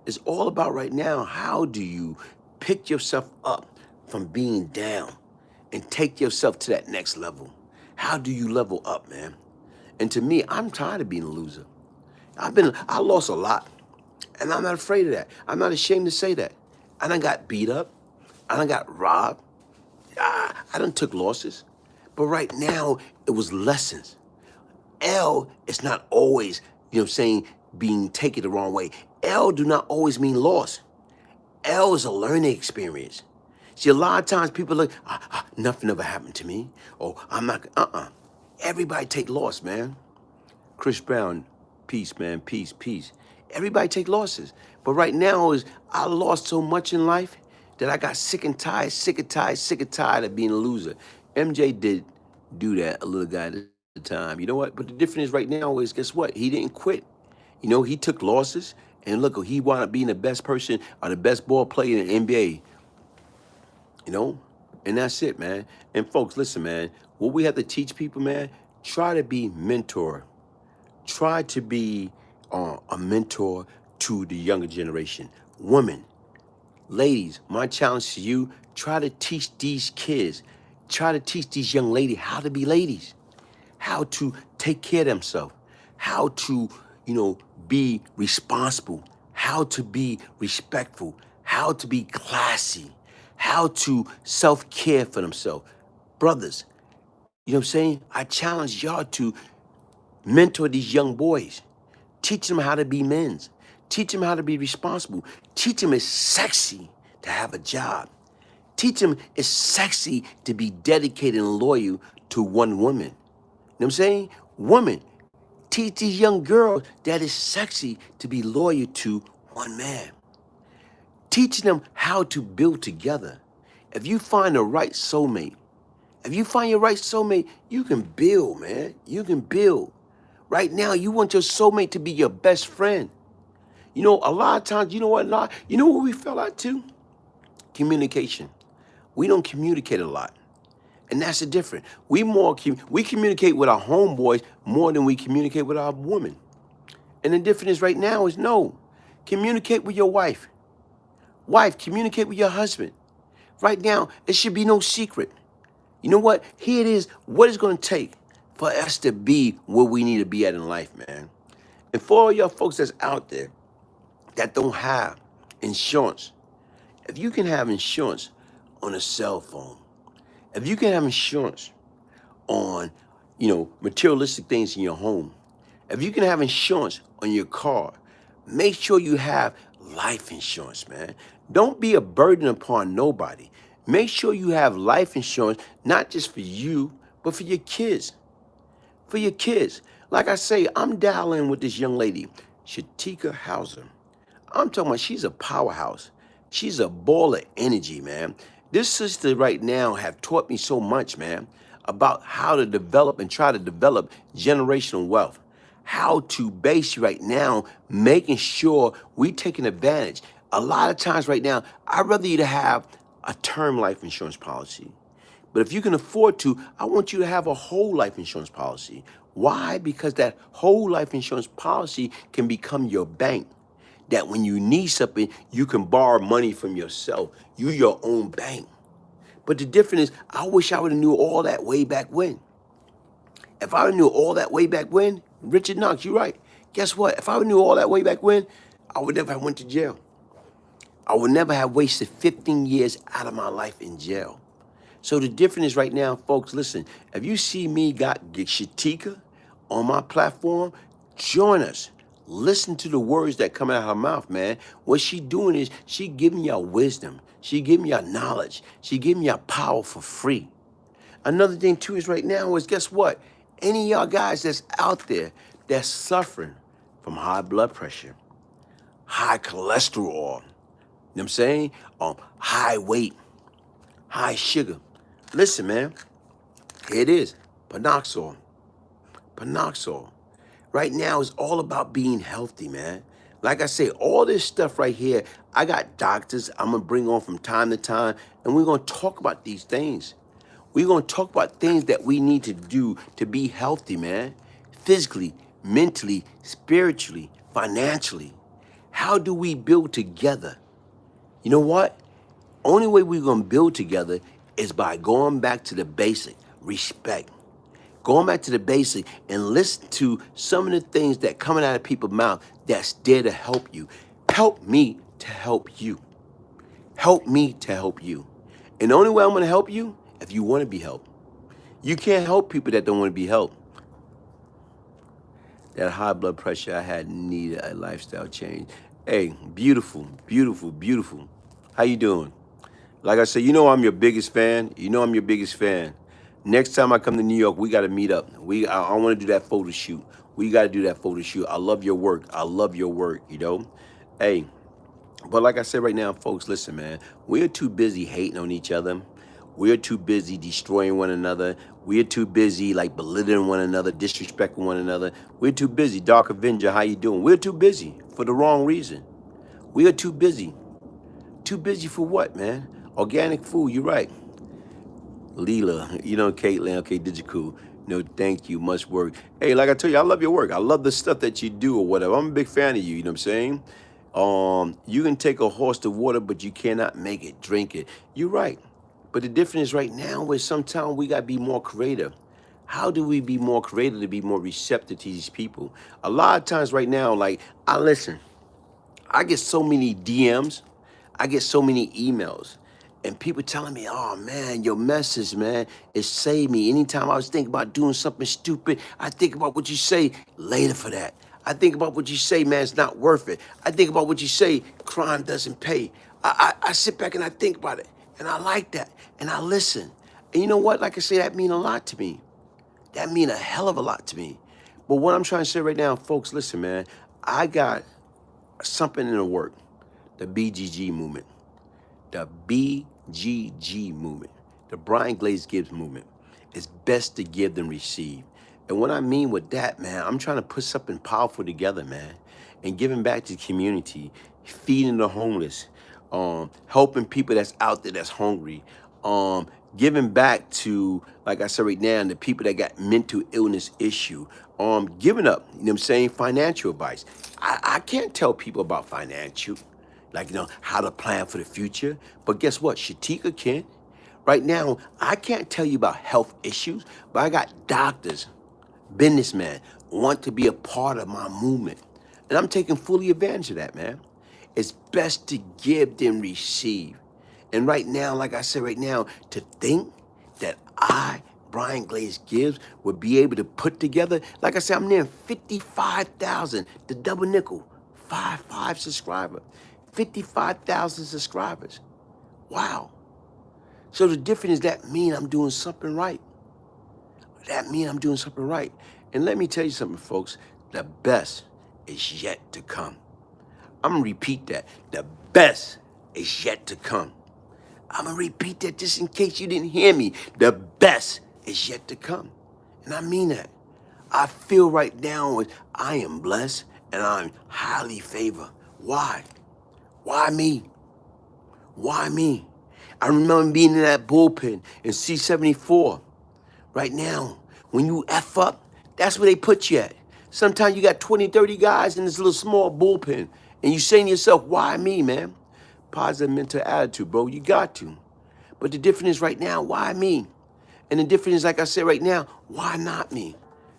A: It's all about right now, how do you pick yourself up from being down and take yourself to that next level? How do you level up, man? And to me, I'm tired of being a loser. I lost a lot, and I'm not afraid of that. I'm not ashamed to say that. I done got beat up. I done got robbed. I done took losses. But right now, it was lessons. L is not always, being taken the wrong way. L do not always mean loss. L is a learning experience. See, a lot of times people look, nothing ever happened to me. Or I'm not, Everybody take loss, man. Chris Brown, peace, man, peace, peace. Everybody take losses. But right now I lost so much in life that I got sick and tired of being a loser. MJ did do that, a little guy at the time. You know what? But the difference right now is, guess what? He didn't quit. He took losses, and look, he wound up being the best person or the best ball player in the NBA. And that's it, man. And folks, listen, man, what we have to teach people, man, try to be mentor. Try to be a mentor to the younger generation. Women, ladies, my challenge to you, try to teach these kids, try to teach these young ladies how to be ladies, how to take care of themselves, how to, be responsible, how to be respectful, how to be classy, how to self-care for themselves. Brothers, you know what I'm saying? I challenge y'all to mentor these young boys. Teach them how to be men. Teach them how to be responsible. Teach them it's sexy to have a job. Teach them it's sexy to be dedicated and loyal to one woman. You know what I'm saying? Women, teach these young girls that it's sexy to be loyal to one man. Teaching them how to build together. If you find the right soulmate, if you find your right soulmate, you can build, man. You can build. Right now, you want your soulmate to be your best friend. You know, a lot of times, you know what? You know what we fell out to? Communication. We don't communicate a lot. And that's the difference. We communicate with our homeboys more than we communicate with our women. And the difference right now is no. Communicate with your wife. Wife, communicate with your husband. Right now, it should be no secret. You know what? Here it is. What it's going to take for us to be where we need to be at in life, man. And for all y'all folks that's out there that don't have insurance, if you can have insurance on a cell phone, if you can have insurance on, materialistic things in your home, if you can have insurance on your car, make sure you have life insurance, man. Don't be a burden upon nobody. Make sure you have life insurance, not just for you, but for your kids. For your kids. Like I say, I'm dialing with this young lady, Shatika Hauser. I'm talking about she's a powerhouse. She's a ball of energy, man. This sister right now have taught me so much, man, about how to develop and try to develop generational wealth. How to base right now, making sure we taking advantage. A lot of times right now, I'd rather you to have a term life insurance policy. But if you can afford to, I want you to have a whole life insurance policy. Why? Because that whole life insurance policy can become your bank. That when you need something, you can borrow money from yourself. You your own bank. But the difference is, I wish I would have knew all that way back when. If I would have knew all that way back when, Richard Knox, you're right. Guess what? If I would have knew all that way back when, I would never have went to jail. I would never have wasted 15 years out of my life in jail. So the difference is right now, folks, listen, if you see me get Shatika on my platform, join us. Listen to the words that come out of her mouth, man. What she doing is she giving y'all wisdom. She giving y'all knowledge. She giving y'all power for free. Another thing too is right now is, guess what? Any of y'all guys that's out there that's suffering from high blood pressure, high cholesterol, you know what I'm saying? High weight, high sugar. Listen, man, here it is, Panoxol. Panoxol. Right now is all about being healthy, man. Like I say, all this stuff right here, I got doctors I'm going to bring on from time to time, and we're going to talk about these things. We're going to talk about things that we need to do to be healthy, man. Physically, mentally, spiritually, financially. How do we build together? You know what? Only way we're going to build together is by going back to the basic, respect. Going back to the basic and listen to some of the things that coming out of people's mouth that's there to help you. Help me to help you. Help me to help you. And the only way I'm going to help you, if you want to be helped. You can't help people that don't want to be helped. That high blood pressure I had needed a lifestyle change. Hey, beautiful, beautiful, beautiful. How you doing? Like I said, you know I'm your biggest fan. You know I'm your biggest fan. Next time I come to New York, we got to meet up. I want to do that photo shoot. We got to do that photo shoot. I love your work. I love your work, you know. Hey, but like I said right now, folks, listen, man. We're too busy hating on each other. We're too busy destroying one another. We're too busy like belittling one another, disrespecting one another. We're too busy. Dark Avenger, how you doing? We're too busy for the wrong reason. We are too busy. Too busy for what, man? Organic food, you're right. Leela, you know, Caitlin, okay, did you cool? No, thank you, much work. Hey, like I tell you, I love your work. I love the stuff that you do or whatever. I'm a big fan of you, you know what I'm saying? You can take a horse to water, but you cannot make it drink it. You're right. But the difference right now is sometimes we got to be more creative. How do we be more creative to be more receptive to these people? A lot of times right now, like, I get so many DMs. I get so many emails and people telling me, oh man, your message, man, it saved me. Anytime I was thinking about doing something stupid, I think about what you say later for that. I think about what you say, man, it's not worth it. I think about what you say, crime doesn't pay. I sit back and I think about it, and I like that, and I listen. And you know what? Like I say, that mean a lot to me. That mean a hell of a lot to me. But what I'm trying to say right now, folks, listen, man, I got something in the work, the BGG movement. The BGG movement, the Brian Glaze Gibbs movement. It's best to give than receive. And what I mean with that, man, I'm trying to put something powerful together, man, and giving back to the community, feeding the homeless, helping people that's out there that's hungry, giving back to, like I said right now, the people that got mental illness issue, giving up, you know what I'm saying, financial advice. I can't tell people about financial, like, how to plan for the future. But guess what? Shatika can. Right now, I can't tell you about health issues, but I got doctors, businessmen, want to be a part of my movement. And I'm taking fully advantage of that, man. It's best to give than receive. And right now, like I said right now, to think that I, Brian Glaze Gibbs, would be able to put together, like I said, I'm near 55,000, the double nickel, 5 subscriber. 55,000 subscribers. Wow. So the difference is that mean I'm doing something right. That mean I'm doing something right. And let me tell you something, folks. The best is yet to come. I'm going to repeat that. The best is yet to come. I'm going to repeat that just in case you didn't hear me. The best is yet to come. And I mean that. I feel right now I am blessed and I'm highly favored. Why? Why me? Why me? I remember being in that bullpen in C-74. Right now, when you F up, that's where they put you at. Sometimes you got 20, 30 guys in this little small bullpen, and you saying to yourself, why me, man? Positive mental attitude, bro. You got to. But the difference is right now, why me? And the difference is, like I said right now, why not me?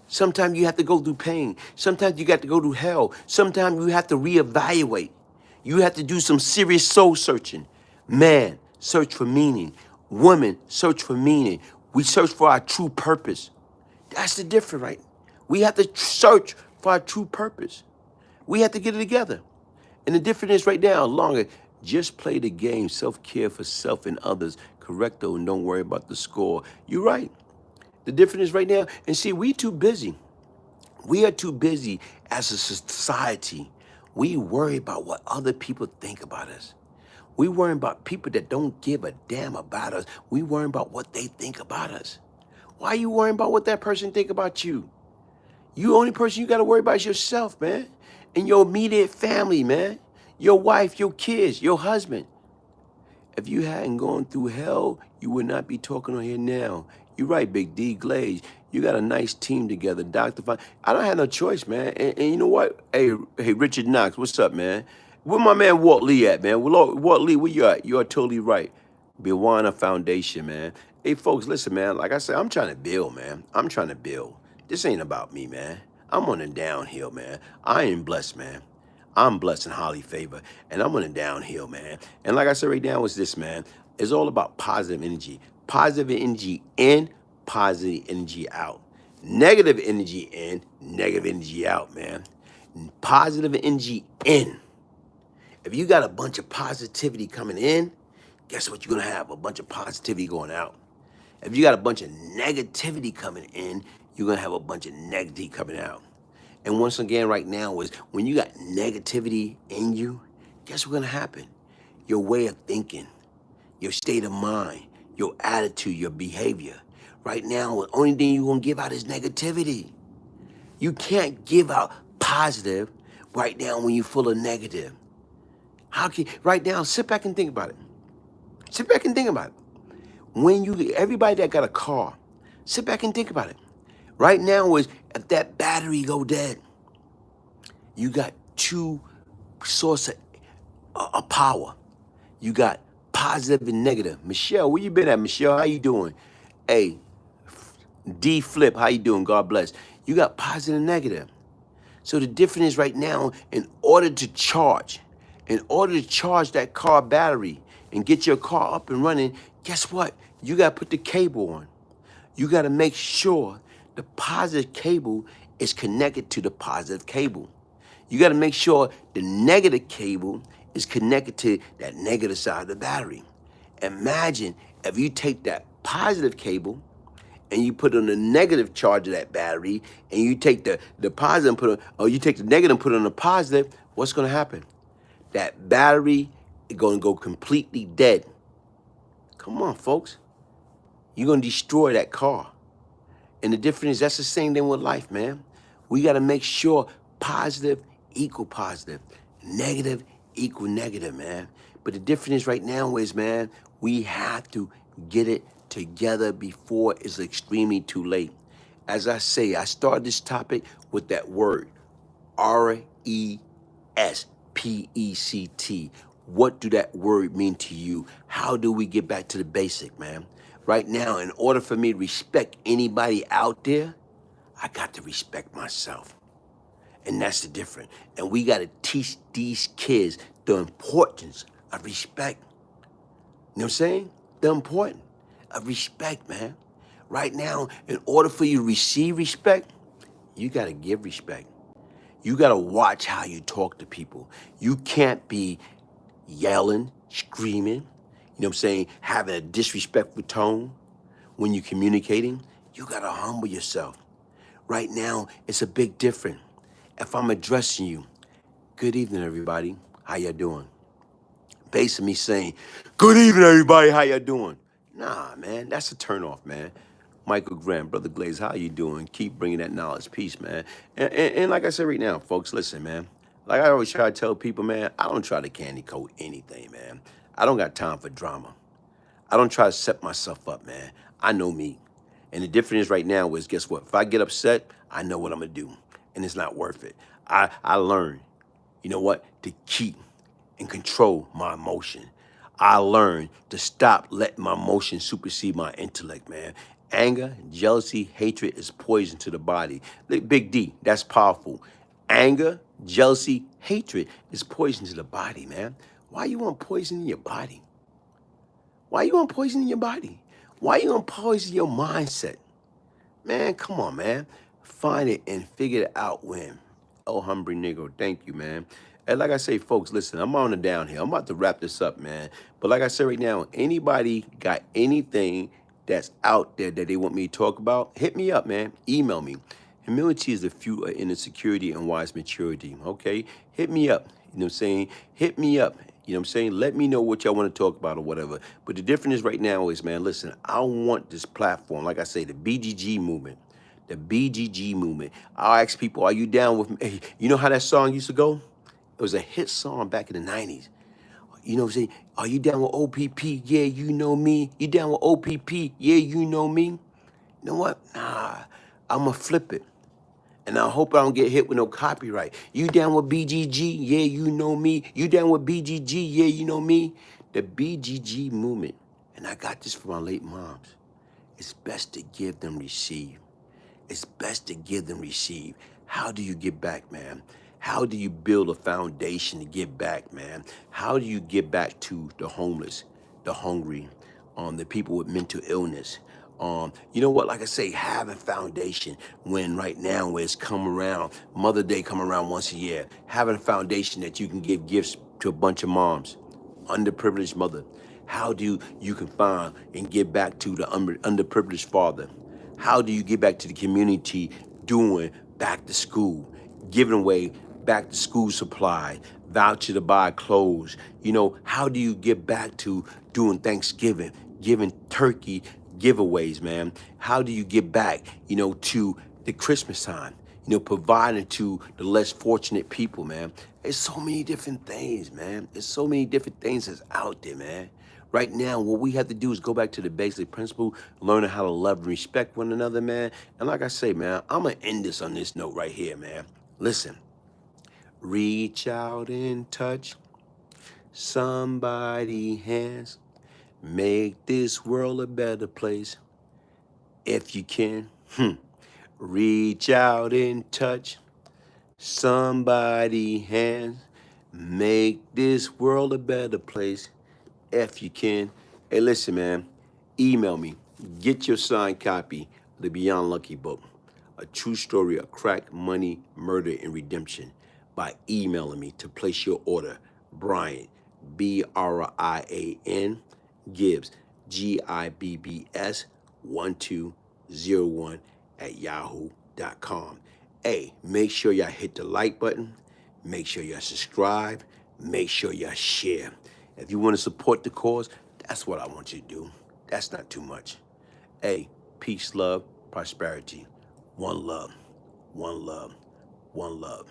A: Sometimes you have to go through pain. Sometimes you got to go through hell. Sometimes you have to reevaluate. You have to do some serious soul searching. Man, search for meaning. Woman, search for meaning. We search for our true purpose. That's the difference, right? We have to search for our true purpose. We have to get it together. And the difference is right now, longer, just play the game, self-care for self and others. Correcto, and don't worry about the score. You're right. The difference is right now, and see, we too busy. We are too busy as a society. We worry about what other people think about us. We worry about people that don't give a damn about us. We worry about what they think about us. Why are you worrying about what that person think about you? You only person you got to worry about is yourself, man. And your immediate family, man. Your wife, your kids, your husband. If you hadn't gone through hell, you would not be talking on here now. You're right, Big D Glaze. You got a nice team together, Dr. Fine. I don't have no choice, man. And you know what? Hey, Richard Knox, what's up, man? Where my man Walt Lee at, man? Walt Lee, where you at? You are totally right. Biwana Foundation, man. Hey, folks, listen, man. Like I said, I'm trying to build, man. I'm trying to build. This ain't about me, man. I'm on a downhill, man. I am blessed, man. I'm blessed and highly favored, and I'm on a downhill, man. And like I said right now, is this, man? It's all about positive energy. Positive energy in, positive energy out. Negative energy in, negative energy out, man. Positive energy in. If you got a bunch of positivity coming in, guess what you're going to have? A bunch of positivity going out. If you got a bunch of negativity coming in, you're going to have a bunch of negativity coming out. And once again, right now, is when you got negativity in you, guess what's going to happen? Your way of thinking, your state of mind, your attitude, your behavior. Right now, the only thing you're going to give out is negativity. You can't give out positive right now when you're full of negative. How can right now, sit back and think about it. Sit back and think about it. When everybody that got a car, sit back and think about it. Right now is if that battery go dead, you got two sources of power. You got positive and negative. Michelle, where you been at, Michelle? How you doing? Hey, D Flip, how you doing? God bless. You got positive and negative. So the difference is right now, in order to charge, In order to charge that car battery and get your car up and running, guess what? You got to put the cable on. You got to make sure the positive cable is connected to the positive cable. You got to make sure the negative cable is connected to that negative side of the battery. Imagine if you take that positive cable and you put on the negative charge of that battery, and you take the positive and put on, or you take the negative and put on the positive, what's going to happen? That battery is going to go completely dead. Come on, folks. You're going to destroy that car. And the difference is that's the same thing with life, man. We got to make sure positive equal positive, negative equal negative, man. But the difference right now is, man, we have to get it together before it's extremely too late. As I say, I started this topic with that word, RESPECT. What do that word mean to you? How do we get back to the basic, man? Right now, in order for me to respect anybody out there, I got to respect myself. And that's the difference. And we got to teach these kids the importance of respect. You know what I'm saying? The importance of respect, man. Right now, in order for you to receive respect, you got to give respect. You got to watch how you talk to people. You can't be yelling, screaming, you know what I'm saying, having a disrespectful tone when you're communicating. You got to humble yourself. Right now, it's a big difference. If I'm addressing you, good evening, everybody. How you doing? Based on me saying, good evening, everybody. How you doing? Nah, man, that's a turnoff, man. Michael Graham, Brother Glaze, how you doing? Keep bringing that knowledge, peace, man. And like I said right now, folks, listen, man. Like I always try to tell people, man, I don't try to candy coat anything, man. I don't got time for drama. I don't try to set myself up, man. I know me. And the difference is right now is, guess what? If I get upset, I know what I'm going to do. And it's not worth it. I learned, you know what, to keep and control my emotion. I learned to stop letting my emotion supersede my intellect, man. Anger, jealousy, hatred is poison to the body. Look, Big D, that's powerful. Anger, jealousy, hatred is poison to the body, man. Why you want poison in your body? Why you want poison in your body? Why you want poison your mindset? Man, come on, man. Find it and figure it out when. Oh, hungry nigga, thank you, man. And like I say, folks, listen, I'm on the downhill. I'm about to wrap this up, man. But like I said right now, anybody got anything that's out there that they want me to talk about, hit me up, man. Email me. Humility is the fruit of inner security and wise maturity, okay? Hit me up, you know what I'm saying? Hit me up. You know what I'm saying? Let me know what y'all want to talk about or whatever. But the difference is right now is, man, listen, I want this platform, like I say, the BGG movement. The BGG movement. I'll ask people, are you down with me? Hey, you know how that song used to go? It was a hit song back in the 90s. You know what I'm saying? Are you down with OPP? Yeah, you know me. You down with OPP? Yeah, you know me. You know what? Nah, I'm going to flip it. And I hope I don't get hit with no copyright. You down with BGG? Yeah, you know me. You down with BGG? Yeah, you know me. The BGG movement. And I got this from my late moms. It's best to give than receive. It's best to give than receive. How do you get back, man? How do you build a foundation to get back, man? How do you get back to the homeless, the hungry, the people with mental illness? You know what? Like I say, having foundation when right now when it's come around, Mother Day come around once a year, having a foundation that you can give gifts to a bunch of moms, underprivileged mother. How do you can find and get back to the underprivileged father? How do you get back to the community doing back to school, giving away back to school supply, voucher to buy clothes? You know, how do you get back to doing Thanksgiving, giving turkey giveaways, man? How do you get back, you know, to the Christmas time? You know, providing to the less fortunate people, man. There's so many different things, man. There's so many different things that's out there, man. Right now, what we have to do is go back to the basic principle, learning how to love and respect one another, man. And like I say, man, I'm going to end this on this note right here, man. Listen, reach out and touch somebody's hands. Make this world a better place if you can. Reach out and touch somebody's hands. Make this world a better place if you can. Hey, listen, man. Email me. Get your signed copy of the Beyond Lucky book, A True Story of Crack, Money, Murder, and Redemption, by emailing me to place your order. Brian, Brian Gibbs, Gibbs 1201 at yahoo.com. Hey, make sure y'all hit the like button. Make sure y'all subscribe. Make sure y'all share. If you want to support the cause, that's what I want you to do. That's not too much. Hey, peace, love, prosperity. One love, one love, one love.